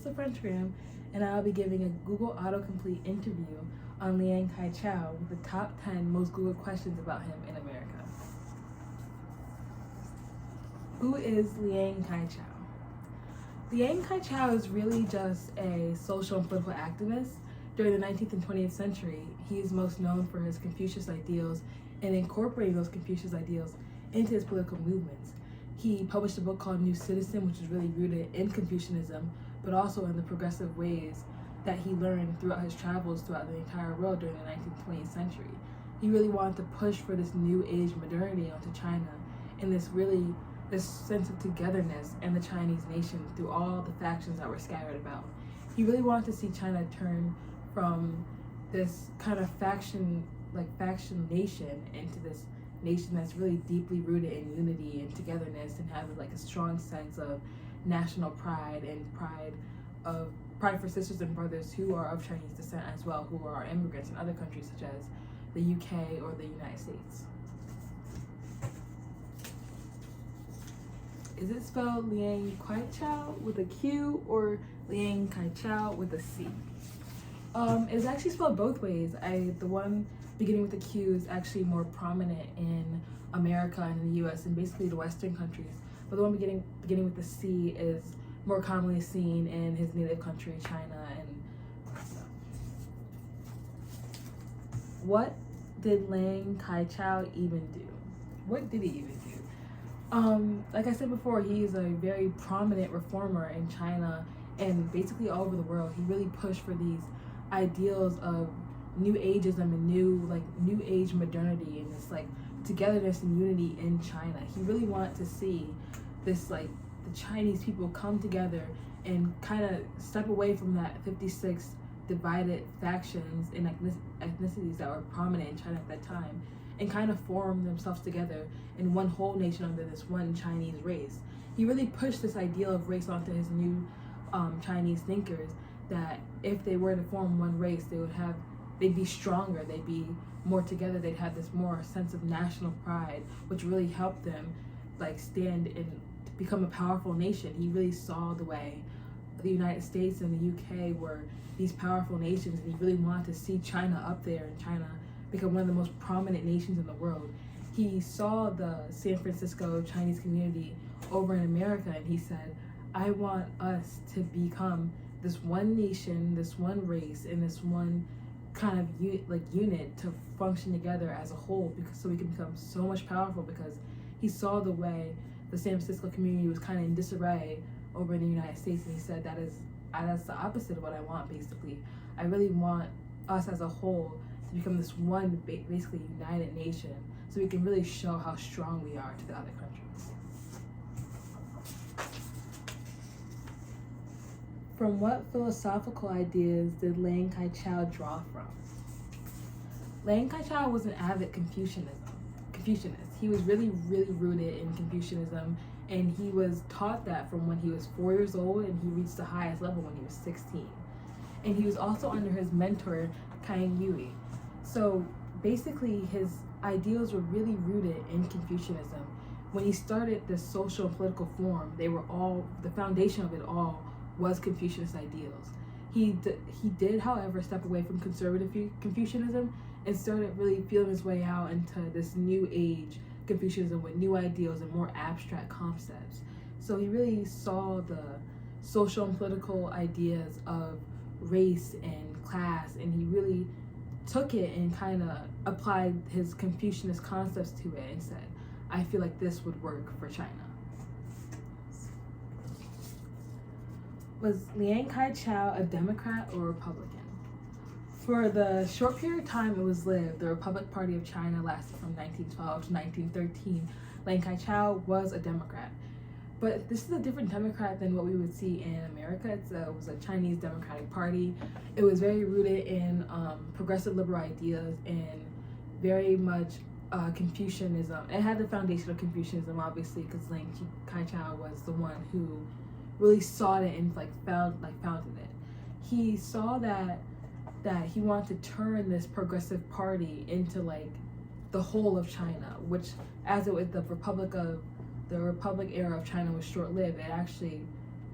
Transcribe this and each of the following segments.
the French Gram, and I'll be giving a Google autocomplete interview on Liang Qichao with the top 10 most Googled questions about him in America. Who is Liang Qichao? Liang Qichao is really just a social and political activist. During the 19th and 20th century, he is most known for his Confucius ideals and incorporating those Confucius ideals into his political movements. He published a book called New Citizen, which is really rooted in Confucianism, but also in the progressive ways that he learned throughout his travels throughout the entire world during the 19th and 20th century. He really wanted to push for this new age modernity onto China and this sense of togetherness in the Chinese nation through all the factions that were scattered about. He really wanted to see China turn from this kind of faction nation into this nation that's really deeply rooted in unity and togetherness and having like a strong sense of national pride and pride for sisters and brothers who are of Chinese descent as well, who are immigrants in other countries such as the UK or the United States. Is it spelled Liang Qichao with a Q or Liang Qichao with a C? It's actually spelled both ways. The one beginning with the Q is actually more prominent in America and in the US and basically the Western countries. But the one beginning with the C is more commonly seen in his native country, China. And what did Liang Qichao even do? What did he even do? Like I said before, he is a very prominent reformer in China and basically all over the world. He really pushed for these ideals of new ageism and new age modernity and this like togetherness and unity in China. He really wanted to see this the Chinese people come together and kind of step away from that 56 divided factions and ethnicities that were prominent in China at that time and kind of form themselves together in one whole nation under this one Chinese race. He really pushed this ideal of race onto his new Chinese thinkers, that if they were to form one race, they'd be stronger, they'd be more together, they'd have this more sense of national pride, which really helped them stand and become a powerful nation. He really saw the way the United States and the UK were these powerful nations, and he really wanted to see China up there and China become one of the most prominent nations in the world. He saw the San Francisco Chinese community over in America, and he said, I want us to become this one nation, this one race, and this one kind of unit to function together as a whole, so we can become so much powerful, because he saw the way the San Francisco community was kind of in disarray over in the United States, and he said that's the opposite of what I want. Basically, I really want us as a whole to become this one basically united nation, so we can really show how strong we are to the other countries. From what philosophical ideas did Liang Qichao draw from? Liang Qichao was an avid Confucianist. He was really rooted in Confucianism, and he was taught that from when he was 4 years old, and he reached the highest level when he was 16. And he was also under his mentor, Kang Yui. So basically his ideals were really rooted in Confucianism. When he started this social and political forum, the foundation of it all was Confucianist ideals. He did, however, step away from conservative Confucianism and started really feeling his way out into this new age Confucianism with new ideals and more abstract concepts. So he really saw the social and political ideas of race and class, and he really took it and kind of applied his Confucianist concepts to it and said, I feel like this would work for China. Was Liang Qichao a Democrat or Republican? For the short period of time it was lived, the Republic Party of China lasted from 1912 to 1913. Liang Qichao was a Democrat. But this is a different Democrat than what we would see in America. It was a Chinese Democratic Party. It was very rooted in progressive liberal ideas and very much Confucianism. It had the foundation of Confucianism, obviously, because Liang Qichao was the one who really sought it and founded it. He saw that he wanted to turn this progressive party into the whole of China, which, as it was the Republic era of China was short-lived, it actually,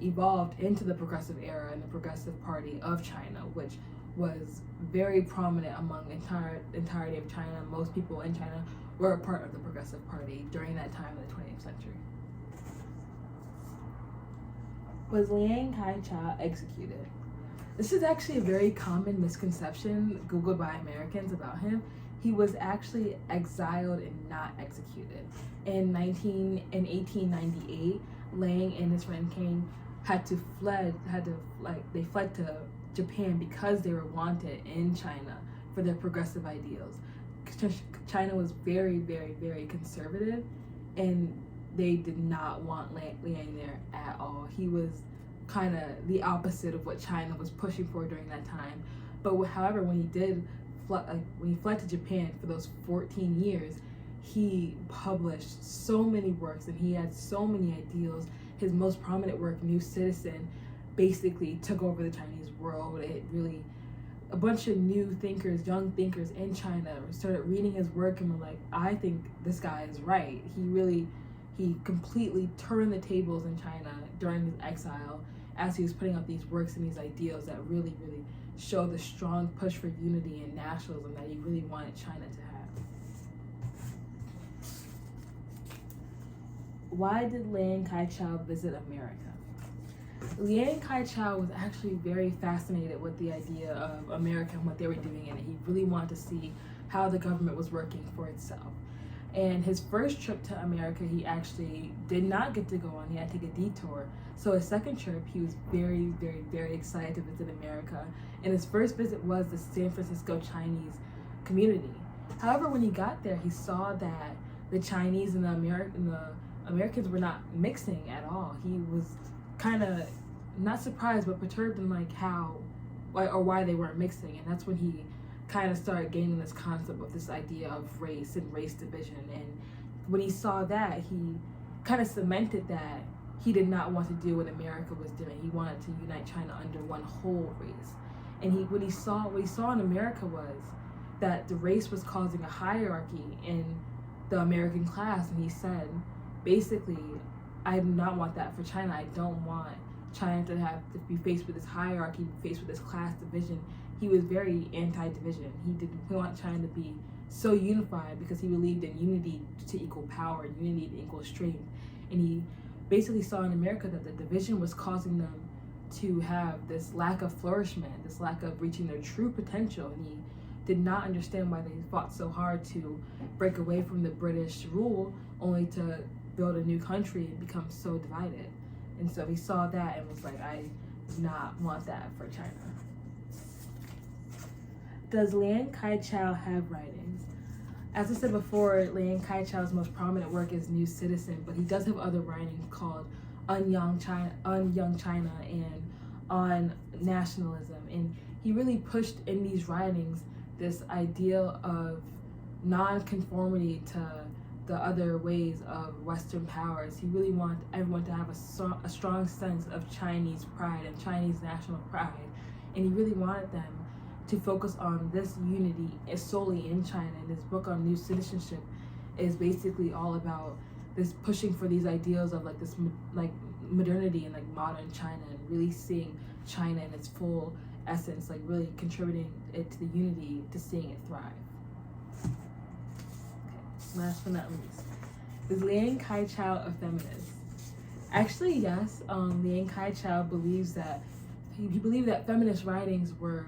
evolved into the Progressive Era and the Progressive Party of China, which was very prominent among entirety of China. Most people in China were a part of the Progressive Party during that time of the 20th century. Was Liang Qichao executed? This is actually a very common misconception googled by Americans about him. He was actually exiled and not executed. In 1898, Liang and his friend King they fled to Japan because they were wanted in China for their progressive ideals. China was very, very, very conservative, and they did not want Liang there at all. He was kind of the opposite of what China was pushing for during that time. But however, when he fled to Japan for those 14 years, he published so many works and he had so many ideals. His most prominent work, New Citizen, basically took over the Chinese world. It really, a bunch of new thinkers, young thinkers in China started reading his work and were like, I think this guy is right. He completely turned the tables in China during his exile as he was putting out these works and these ideals that really, really show the strong push for unity and nationalism that he really wanted China to have. Why did Liang Qichao visit America? Liang Qichao was actually very fascinated with the idea of America and what they were doing in it. He really wanted to see how the government was working for itself. And his first trip to America, he actually did not get to go on. He had to take a detour. So his second trip, he was very, very, very excited to visit America. And his first visit was the San Francisco Chinese community. However, when he got there, he saw that the Chinese and the Americans were not mixing at all. He was kind of not surprised, but perturbed in why they weren't mixing. And that's when he kind of started gaining this concept of this idea of race and race division. And when he saw that, he kind of cemented that he did not want to do what America was doing. He wanted to unite China under one whole race. And what he saw in America was that the race was causing a hierarchy in the American class. And he said, basically, I do not want that for China. I don't want China to be faced with this hierarchy, faced with this class division. He was very anti-division. He didn't want China to be so unified because he believed in unity to equal power, unity to equal strength. And he basically saw in America that the division was causing them to have this lack of flourishment, this lack of reaching their true potential. And he did not understand why they fought so hard to break away from the British rule, only to build a new country and become so divided. And so he saw that and was like, I do not want that for China. Does Liang Qichao have writings? As I said before, Liang Qichao's most prominent work is New Citizen, but he does have other writings called On Young China and On Nationalism. And he really pushed in these writings this ideal of non-conformity to the other ways of Western powers. He really wanted everyone to have a strong sense of Chinese pride and Chinese national pride. And he really wanted them to focus on this unity solely in China. And his book on New Citizenship is basically all about this pushing for these ideals of this modernity and modern China, and really seeing China in its full essence, really contributing it to the unity, to seeing it thrive. Okay, last but not least, is Liang Qichao a feminist? Actually, yes. Liang Qichao believes that he believed that feminist writings were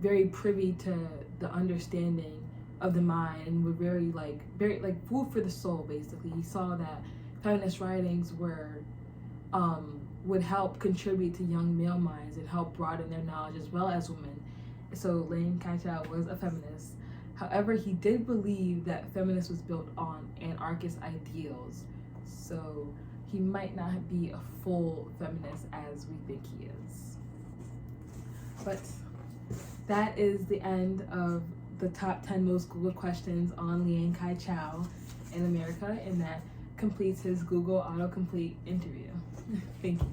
very privy to the understanding of the mind and were very food for the soul. Basically, he saw that feminist writings would help contribute to young male minds and help broaden their knowledge as well as women. So Liang Qichao was a feminist. However, he did believe that feminism was built on anarchist ideals. So he might not be a full feminist as we think he is. But that is the end of the top 10 most Googled questions on Liang Qichao in America, and that completes his Google autocomplete interview. Thank you.